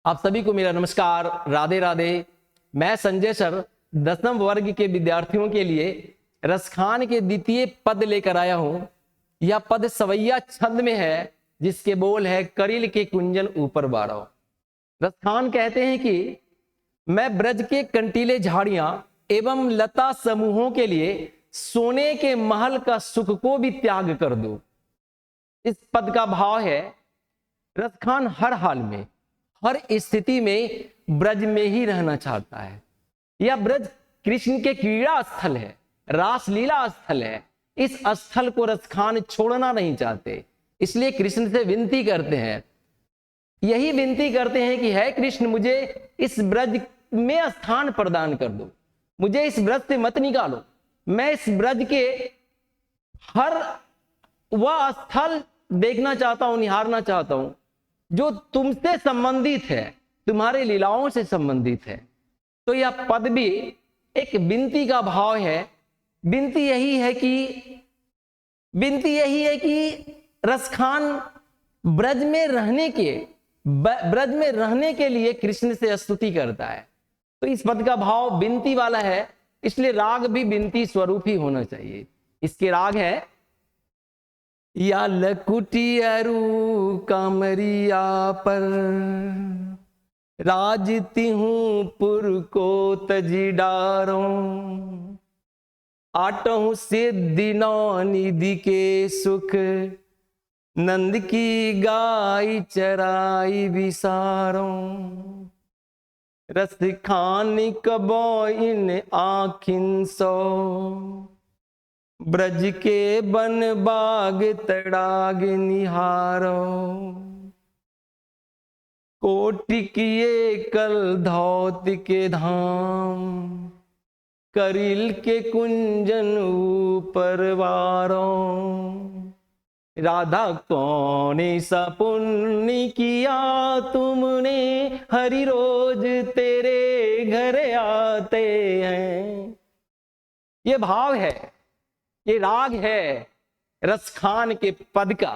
आप सभी को मेरा नमस्कार, राधे राधे। मैं संजय सर 10वीं वर्ग के विद्यार्थियों के लिए रसखान के द्वितीय पद लेकर आया हूं। यह पद सवैया छंद में है, जिसके बोल है करिल के कुंजन ऊपर बारो। रसखान कहते हैं कि मैं ब्रज के कंटीले झाड़ियां एवं लता समूहों के लिए सोने के महल का सुख को भी त्याग कर दूं। इस पद का भाव है रसखान हर हाल में, हर स्थिति में ब्रज में ही रहना चाहता है। यह ब्रज कृष्ण के क्रीड़ा स्थल है, रासलीला स्थल है। इस स्थल को रसखान छोड़ना नहीं चाहते, इसलिए कृष्ण से विनती करते हैं, यही विनती करते हैं कि है कृष्ण, मुझे इस ब्रज में स्थान प्रदान कर दो, मुझे इस ब्रज से मत निकालो। मैं इस ब्रज के हर वह स्थल देखना चाहता हूं, निहारना चाहता हूं जो तुमसे संबंधित है, तुम्हारे लीलाओं से संबंधित है। तो यह पद भी एक विनती का भाव है। विनती यही है कि रसखान ब्रज में रहने के लिए कृष्ण से स्तुति करता है। तो इस पद का भाव विनती वाला है, इसलिए राग भी विनती स्वरूप ही होना चाहिए। इसके राग है या लकुटी अरु कामरिया पर राजती हूं पुर को तजी डारो, आटहूं सिद्धि नौ निधि के सुख, नंद की गाय चराई विसारो, रस खान कबो इन आखिन सो, ब्रज के बन बाग तड़ाग निहारो, कोटि किए कल धौत के धाम, करिल के कुंजन ऊपर वारो, राधा कौन सा पुण्य किया तुमने, हरि रोज तेरे घर आते हैं। ये भाव है, ये राग है रसखान के पद का।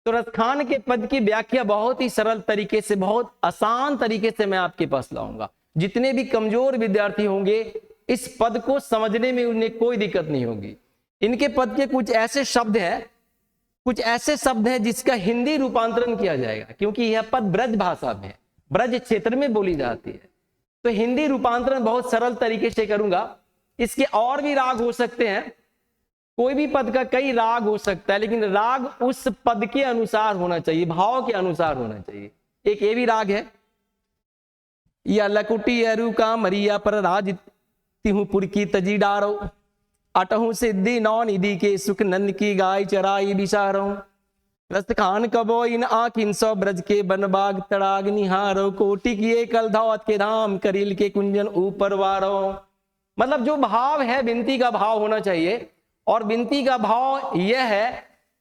तो रसखान के पद की व्याख्या बहुत ही सरल तरीके से, बहुत आसान तरीके से मैं आपके पास लाऊंगा। जितने भी कमजोर विद्यार्थी होंगे इस पद को समझने में उन्हें कोई दिक्कत नहीं होगी। इनके पद के कुछ ऐसे शब्द हैं जिसका हिंदी रूपांतरण किया जाएगा, क्योंकि यह पद ब्रज भाषा में है, ब्रज क्षेत्र में बोली जाती है। तो हिंदी रूपांतरण बहुत सरल तरीके से करूंगा। इसके और भी राग हो सकते हैं, कोई भी पद का कई राग हो सकता है, लेकिन राग उस पद के अनुसार होना चाहिए, भाव के अनुसार होना चाहिए। एक ये भी राग है या लकुटी अरु का मरिया पर राज तिहु पुर की तजी डारो, अटहूं सिद्धि नौ निधि के सुख, नंद की गाय चराई बिसारो, रस खान कबो इन आखिन सौ, ब्रज के बन बाग तड़ाग निहारो, कोटि किए कल धौत के धाम, करिल के कुंजन ऊपर वारो। मतलब जो भाव है विनती का भाव होना चाहिए। और विनती का भाव यह है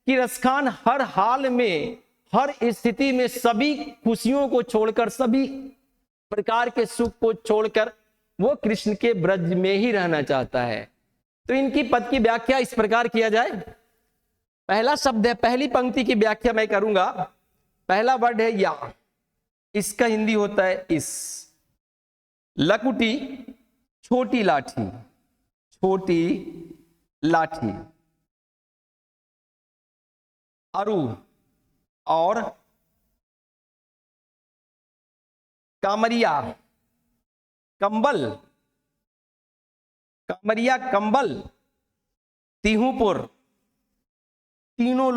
कि रसखान हर हाल में, हर स्थिति में सभी खुशियों को छोड़कर, सभी प्रकार के सुख को छोड़कर वो कृष्ण के ब्रज में ही रहना चाहता है। तो इनकी पद की व्याख्या इस प्रकार किया जाए। पहला शब्द है, पहली पंक्ति की व्याख्या मैं करूंगा। पहला वर्ड है या, इसका हिंदी होता है इस। लकुटी छोटी लाठी, छोटी लाठी। अरु और कामरिया कंबल, कामरिया कंबल, तिहुपुर तीनों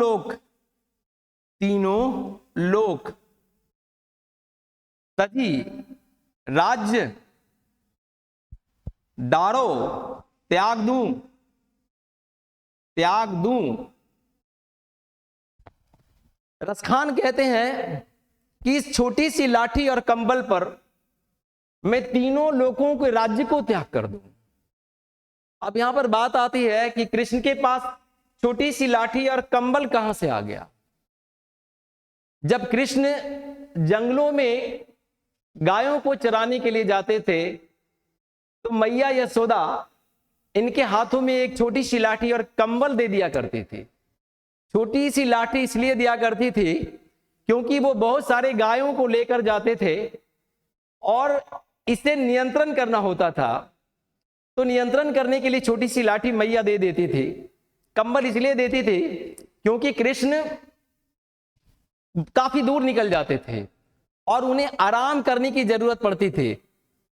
लोक, तजी राज्य डारो त्याग दूं। रसखान कहते हैं कि इस छोटी सी लाठी और कंबल पर मैं तीनों लोगों के राज्य को त्याग कर दूं। अब यहां पर बात आती है कि कृष्ण के पास छोटी सी लाठी और कंबल कहां से आ गया। जब कृष्ण जंगलों में गायों को चराने के लिए जाते थे तो मैया यशोदा इनके हाथों में एक छोटी सी लाठी और कंबल दे दिया करती थी। छोटी सी लाठी इसलिए दिया करती थी क्योंकि वो बहुत सारे गायों को लेकर जाते थे और इसे नियंत्रण करना होता था। तो नियंत्रण करने के लिए छोटी सी लाठी मैया दे देती थी। कंबल इसलिए देती थी क्योंकि कृष्ण काफी दूर निकल जाते थे और उन्हें आराम करने की जरूरत पड़ती थी।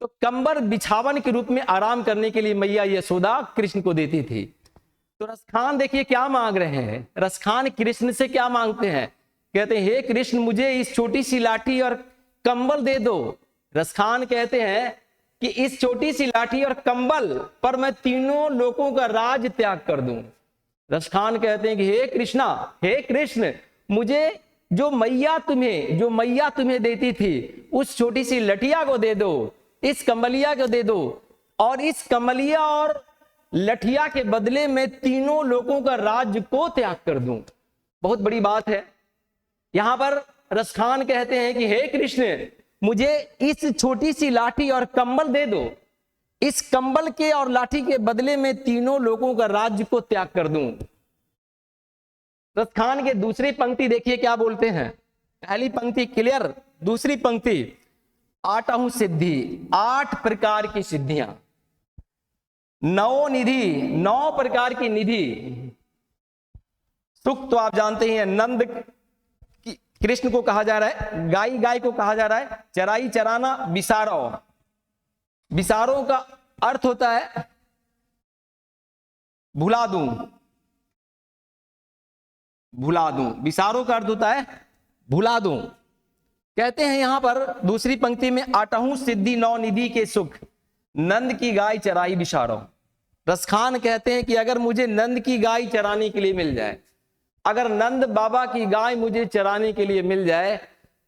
तो कंबल बिछावन के रूप में आराम करने के लिए मैया यशोदा कृष्ण को देती थी। तो रसखान देखिए क्या मांग रहे हैं। रसखान कृष्ण से क्या मांगते हैं? कहते हैं हे कृष्ण, मुझे इस छोटी सी लाठी और कंबल दे दो। रसखान कहते हैं कि इस छोटी सी लाठी और कंबल पर मैं तीनों लोगों का राज त्याग कर दूं। रसखान कहते हैं कि हे कृष्णा, हे कृष्ण, मुझे जो मैया तुम्हें देती थी उस छोटी सी लठिया को दे दो, इस कंबलिया को दे दो, और इस कंबलिया और लठिया के बदले में तीनों लोगों का राज्य को त्याग कर दूं। बहुत बड़ी बात है। यहां पर रसखान कहते हैं कि हे कृष्ण, मुझे इस छोटी सी लाठी और कंबल दे दो, इस कंबल के और लाठी के बदले में तीनों लोगों का राज्य को त्याग कर दूं। रसखान के दूसरी पंक्ति देखिए क्या बोलते हैं। पहली पंक्ति क्लियर, दूसरी पंक्ति 8 सिद्धि, 8 प्रकार की सिद्धियां, 9 निधि, 9 प्रकार की निधि। सुख तो आप जानते ही हैं, नंद कृष्ण को कहा जा रहा है, गाय को कहा जा रहा है, चराई चराना, बिसारो। बिसारों का अर्थ होता है भुला दूं, भुला दूं। बिसारों का अर्थ होता है भुला दूं। कहते हैं यहां पर दूसरी पंक्ति में 8 सिद्धि 9 निधि के सुख, नंद की गाय चराई बिसारो। रसखान कहते हैं कि अगर मुझे नंद की गाय चराने के लिए मिल जाए, अगर नंद बाबा की गाय मुझे चराने के लिए मिल जाए,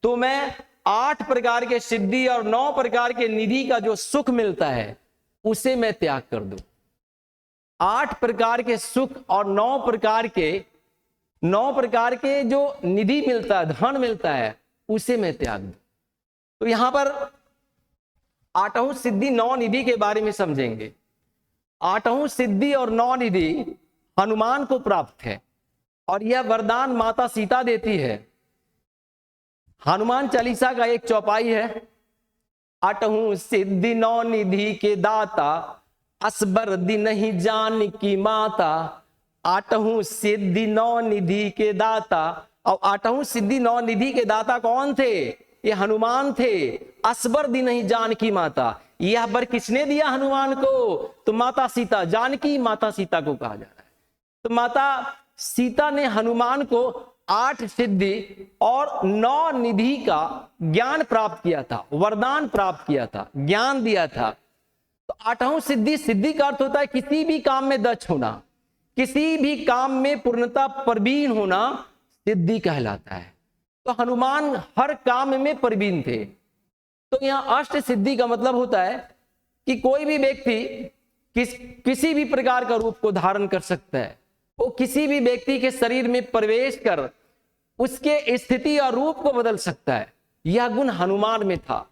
तो मैं 8 प्रकार के सिद्धि और 9 प्रकार के निधि का जो सुख मिलता है उसे मैं त्याग कर दूं। 8 प्रकार के सुख और 9 प्रकार के जो निधि मिलता है, धन मिलता है, उसे मैं त्याग दूं। तो यहां पर 8 सिद्धि 9 निधि के बारे में समझेंगे। 8 सिद्धि और 9 निधि हनुमान को प्राप्त है और यह वरदान माता सीता देती है। हनुमान चालीसा का एक चौपाई है, 8 सिद्धि 9 निधि के दाता, असबर दिन ही जान की माता। 8 सिद्धि 9 निधि के दाता। और 8 सिद्धि 9 निधि के दाता कौन थे? ये हनुमान थे। असबर दिन ही जान की माता, यह वर किसने दिया हनुमान को? तो माता सीता, जानकी माता सीता को कहा जा रहा है। तो माता सीता ने हनुमान को 8 सिद्धि और 9 निधि का ज्ञान प्राप्त किया था, वरदान प्राप्त किया था, ज्ञान दिया था। तो 8 सिद्धि का अर्थ होता है किसी भी काम में दक्ष होना, किसी भी काम में पूर्णता प्रवीण होना सिद्धि कहलाता है। तो हनुमान हर काम में प्रवीण थे। तो यहां अष्ट सिद्धि का मतलब होता है कि कोई भी व्यक्ति किसी भी प्रकार का रूप को धारण कर सकता है। वो किसी भी व्यक्ति के शरीर में प्रवेश कर उसके स्थिति और रूप को बदल सकता है। यह गुण हनुमान में था।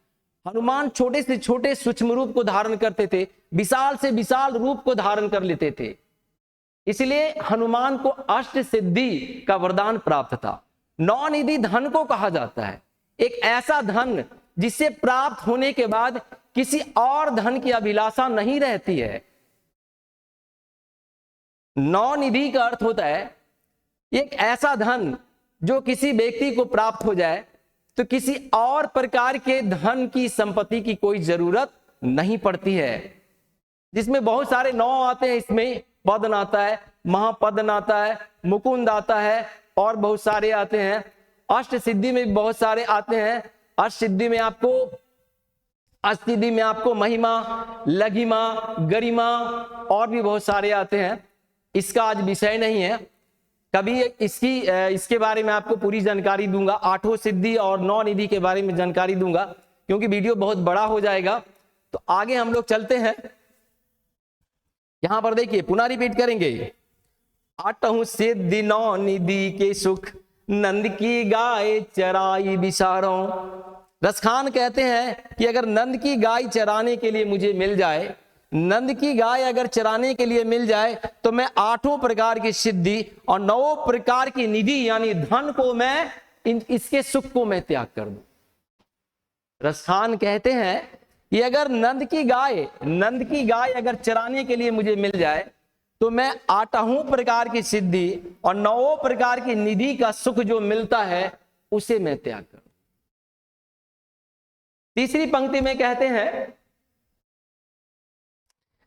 हनुमान छोटे से छोटे सूक्ष्म रूप को धारण करते थे, विशाल से विशाल रूप को धारण कर लेते थे। इसलिए हनुमान को अष्ट सिद्धि का वरदान प्राप्त था। 9 निधि धन को कहा जाता है, एक ऐसा धन जिसे प्राप्त होने के बाद किसी और धन की अभिलाषा नहीं रहती है। 9 निधि का अर्थ होता है एक ऐसा धन जो किसी व्यक्ति को प्राप्त हो जाए तो किसी और प्रकार के धन की संपत्ति की कोई जरूरत नहीं पड़ती है। जिसमें बहुत सारे 9 आते हैं, इसमें पदन आता है, महापदन आता है, मुकुंद आता है और बहुत सारे आते हैं। अष्ट सिद्धि में बहुत सारे आते हैं। अष्ट सिद्धि में आपको महिमा, लघिमा, गरिमा और भी बहुत सारे आते हैं। इसका आज विषय नहीं है, कभी इसके बारे में आपको पूरी जानकारी दूंगा। 8 सिद्धि और 9 निधि के बारे में जानकारी दूंगा, क्योंकि वीडियो बहुत बड़ा हो जाएगा। तो आगे हम लोग चलते हैं। यहां पर देखिए, पुनः रिपीट करेंगे। 8 सिद्धि 9 निधि के सुख, नंद की गाय चराई बिसारो। रसखान कहते हैं कि अगर नंद की गाय चराने के लिए मुझे मिल जाए, नंद की गाय अगर चराने के लिए मिल जाए, तो मैं 8 प्रकार की सिद्धि और 9 प्रकार की निधि यानी धन को मैं इसके सुख को मैं त्याग कर दूं। रसखान कहते हैं कि अगर नंद की गाय अगर चराने के लिए मुझे मिल जाए तो मैं 8 प्रकार की सिद्धि और 9 प्रकार की निधि का सुख जो मिलता है उसे मैं त्याग करूं। तीसरी पंक्ति में कहते हैं,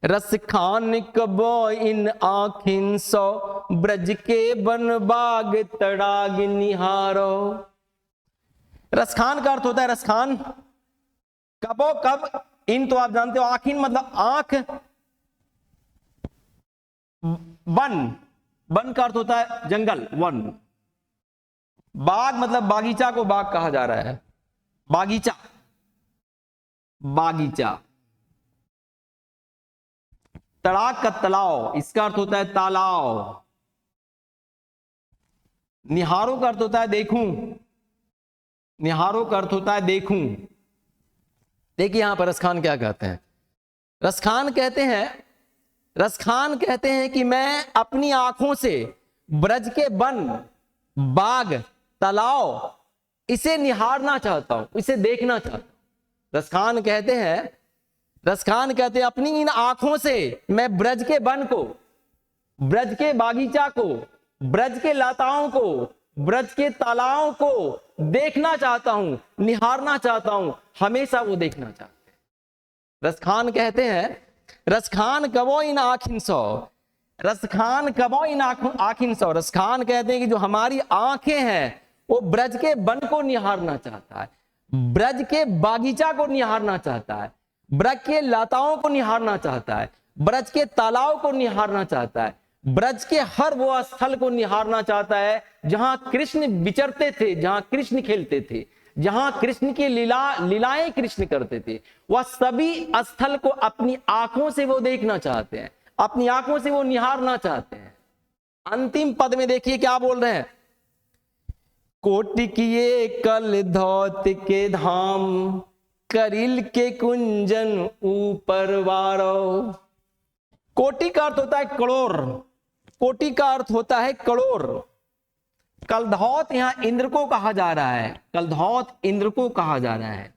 रस खान कबो इन आखिन सो ब्रज के बन बाग तड़ाग निहारो। रसखान का अर्थ होता है, रसखान कबो कब, इन तो आप जानते हो, आखिन मतलब आंख, वन का अर्थ होता है जंगल, वन, बाग मतलब बागीचा को बाग कहा जा रहा है, बागीचा, तड़ाग का तालाब, इसका अर्थ होता है तालाब, निहारों का अर्थ होता है देखूं, निहारों का अर्थ होता है देखूं। देखिए यहां पर रसखान क्या कहते हैं, रसखान कहते हैं कि मैं अपनी आंखों से ब्रज के वन, बाग, तालाब इसे निहारना चाहता हूं, इसे देखना चाहता हूं। रसखान कहते हैं अपनी इन आंखों से मैं ब्रज के वन को, ब्रज के बागीचा को, ब्रज के लताओं को, ब्रज के तालाबों को देखना चाहता हूं, निहारना चाहता हूं, हमेशा वो देखना चाहते हैं। रसखान कहते हैं, रसखान कबो इन आखिन सो, रसखान कबो इन आखिन सो। रसखान कहते हैं कि जो हमारी आंखें हैं वो ब्रज के वन को निहारना चाहता है, ब्रज के बागीचा को निहारना चाहता है, ब्रज के लताओं को निहारना चाहता है, ब्रज के तालाब को निहारना चाहता है, ब्रज के हर वो स्थल को निहारना चाहता है जहां कृष्ण विचरते थे, जहां कृष्ण खेलते थे, जहां कृष्ण की लीलाएं कृष्ण करते थे, वह सभी स्थल को अपनी आंखों से वो देखना चाहते हैं, अपनी आंखों से वो निहारना चाहते हैं। अंतिम पद में देखिए क्या बोल रहे हैं, कोटि किए कल धौत के धाम, करिल के कुंजन ऊपर वारो। कोटि का अर्थ होता है करोड़, कोटि का अर्थ होता है करोड़। कलधौत यहां इंद्र को कहा जा रहा है, कलधौत इंद्र को कहा जा रहा है।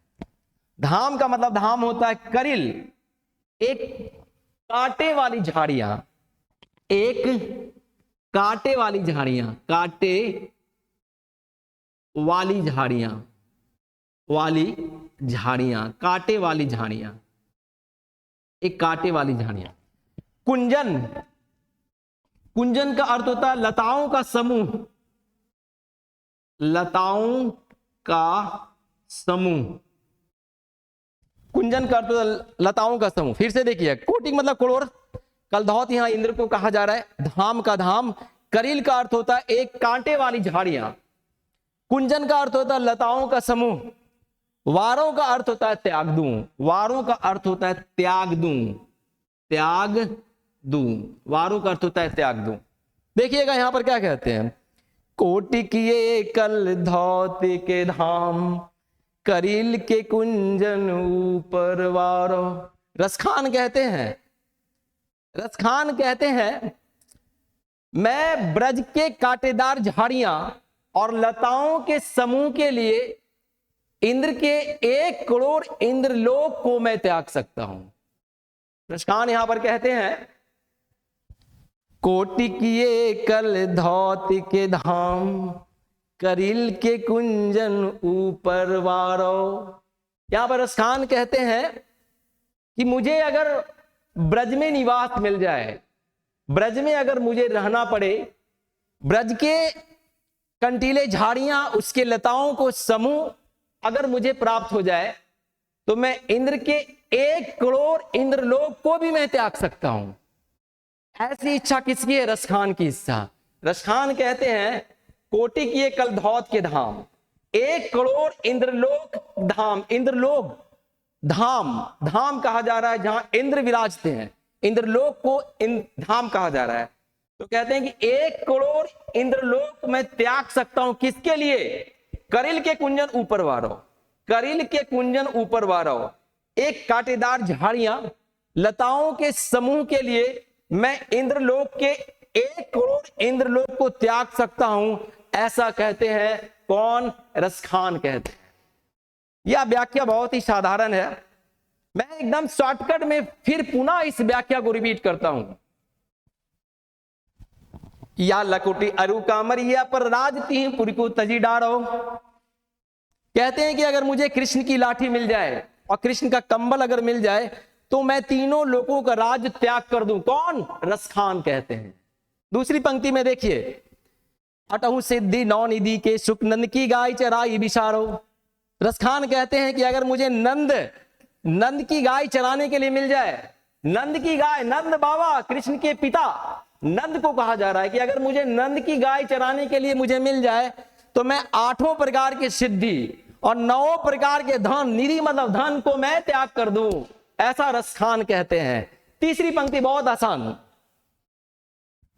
धाम का मतलब, धाम होता है करिल, एक कांटे वाली झाड़ियां, एक कांटे वाली झाड़ियां, कांटे वाली झाड़ियां, कांटे वाली झाड़ियां, एक कांटे वाली झाड़ियां। कुंजन, कुंजन का अर्थ होता है लताओं का समूह, लताओं का समूह, कुंजन का अर्थ होता है लताओं का समूह। फिर से देखिए, कोटि मतलब करोड़, कलधौत यहां इंद्र को कहा जा रहा है, धाम का धाम, करील का अर्थ होता है एक कांटे वाली झाड़ियां, कुंजन का अर्थ होता है लताओं का समूह, वारों का अर्थ होता है त्याग दूं, वारों का अर्थ होता है त्याग दूं, त्याग दूं, वारों का अर्थ होता है त्याग दूं। देखिएगा यहां पर क्या कहते हैं, कोटि किए कल धौत के धाम, करील के कुंजन ऊपर वारो। रसखान कहते हैं, रसखान कहते हैं मैं ब्रज के कांटेदार झाड़ियां और लताओं के समूह के लिए इंद्र के 1 करोड़ इंद्रलोक को मैं त्याग सकता हूं। रसखान यहां पर कहते हैं, कोटि किए कल धौत के धाम, करील के कुंजन ऊपर वारो। यहां पर रसखान कहते हैं कि मुझे अगर ब्रज में निवास मिल जाए, ब्रज में अगर मुझे रहना पड़े, ब्रज के कंटीले झाड़ियां, उसके लताओं को समूह अगर मुझे प्राप्त हो जाए, तो मैं इंद्र के 1 करोड़ इंद्रलोक को भी मैं त्याग सकता हूं। ऐसी इच्छा किसकी है? रसखान की इच्छा। रसखान कहते हैं कोटि किए कल धौत के धाम, 1 करोड़ इंद्रलोक धाम, इंद्रलोक धाम, धाम कहा जा रहा है जहां इंद्र विराजते हैं, इंद्रलोक को धाम कहा जा रहा है। तो कहते हैं कि 1 करोड़ इंद्रलोक मैं त्याग सकता हूं, किसके लिए? करिल के कुंजन ऊपर वारो, करिल के कुंजन ऊपर वारो, एक कांटेदार झाड़ियां, लताओं के समूह के लिए मैं इंद्रलोक के 1 करोड़ इंद्रलोक को त्याग सकता हूं, ऐसा कहते हैं कौन? रसखान कहते हैं। यह व्याख्या बहुत ही साधारण है। मैं एकदम शॉर्टकट में फिर पुनः इस व्याख्या को रिपीट करता हूं। या लकुटी अरु कामरिया पर राज तीन पुरी को तजी डारो। कहते हैं कि अगर मुझे कृष्ण की लाठी मिल जाए और कृष्ण का कंबल अगर मिल जाए तो मैं तीनों लोगों का राज त्याग कर दूं। कौन? रसखान कहते हैं। दूसरी पंक्ति में देखिए, अटहु सिद्धि नौ निधि के सुख नंद की गाय चराई बिसारो। रसखान कहते हैं कि अगर मुझे नंद की गाय चराने के लिए मिल जाए, नंद की गाय, नंद बाबा कृष्ण के पिता नंद को कहा जा रहा है कि अगर मुझे नंद की गाय चराने के लिए मुझे मिल जाए तो मैं 8 प्रकार के सिद्धि और 9 प्रकार के धन, निधि मतलब धन को मैं त्याग कर दूं। ऐसा रसखान कहते हैं। तीसरी पंक्ति बहुत आसान।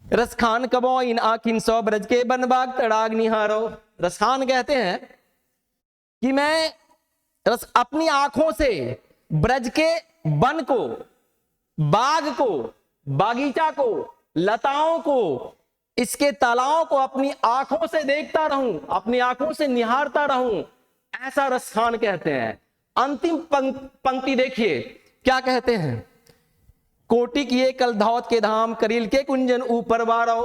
रसखान कबो इन आखिन सौ ब्रज के बनबाग तड़ाग निहारो। रसखान कहते हैं कि मैं अपनी आंखों से ब्रज के वन को, बाग को, बागीचा को, लताओं को, इसके तालाओं को अपनी आंखों से देखता रहूं, अपनी आंखों से निहारता रहूं। ऐसा रसखान कहते हैं। अंतिम पंक्ति देखिए क्या कहते हैं। कोटि किए कल धौत के धाम करील के कुंजन ऊपर बारो।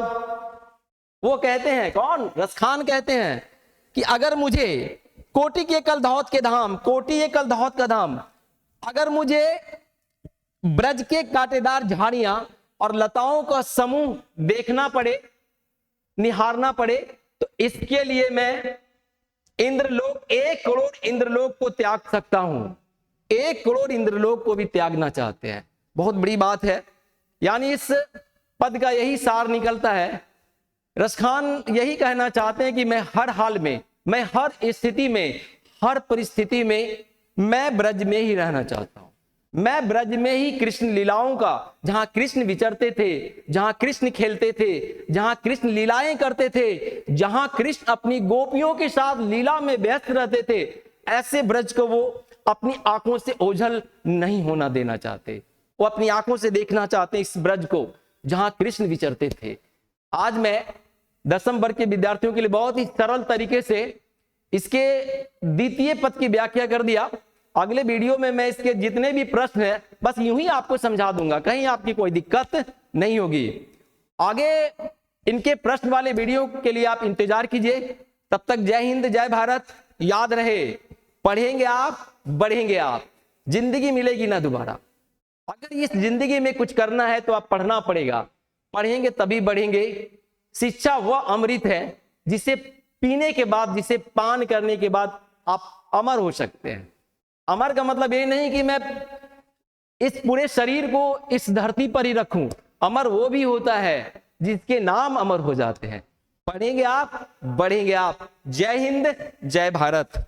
वो कहते हैं, कौन? रसखान कहते हैं कि अगर मुझे कोटि के कल धौत के धाम, कोटि ये कल धौत का धाम, अगर मुझे ब्रज के कांटेदार झाड़ियां और लताओं का समूह देखना पड़े, निहारना पड़े, तो इसके लिए मैं इंद्रलोक, 1 करोड़ इंद्रलोक को त्याग सकता हूं। 1 करोड़ इंद्रलोक को भी त्यागना चाहते हैं। बहुत बड़ी बात है। यानी इस पद का यही सार निकलता है। रसखान यही कहना चाहते हैं कि मैं हर हाल में, मैं हर स्थिति में, हर परिस्थिति में मैं ब्रज में ही रहना चाहता हूं। मैं ब्रज में ही कृष्ण लीलाओं का, जहां कृष्ण विचरते थे, जहां कृष्ण खेलते थे, जहां कृष्ण लीलाएं करते थे, जहां कृष्ण अपनी गोपियों के साथ लीला में व्यस्त रहते थे, ऐसे ब्रज को वो अपनी आंखों से ओझल नहीं होना देना चाहते। वो अपनी आंखों से देखना चाहते हैं इस ब्रज को जहां कृष्ण विचरते थे। आज मैं 10वीं वर्ग के विद्यार्थियों के लिए बहुत ही सरल तरीके से इसके द्वितीय पद की व्याख्या कर दिया। अगले वीडियो में मैं इसके जितने भी प्रश्न हैं बस यूं ही आपको समझा दूंगा, कहीं आपकी कोई दिक्कत नहीं होगी। आगे इनके प्रश्न वाले वीडियो के लिए आप इंतजार कीजिए। तब तक जय हिंद, जय भारत। याद रहे, पढ़ेंगे आप, बढ़ेंगे आप, जिंदगी मिलेगी ना दोबारा। अगर इस जिंदगी में कुछ करना है तो आप पढ़ना पड़ेगा, पढ़ेंगे तभी बढ़ेंगे। शिक्षा वह अमृत है जिसे पीने के बाद, जिसे पान करने के बाद आप अमर हो सकते हैं। अमर का मतलब ये नहीं कि मैं इस पूरे शरीर को इस धरती पर ही रखूं। अमर वो भी होता है जिसके नाम अमर हो जाते हैं। पढ़ेंगे आप, बढ़ेंगे आप। जय हिंद, जय भारत।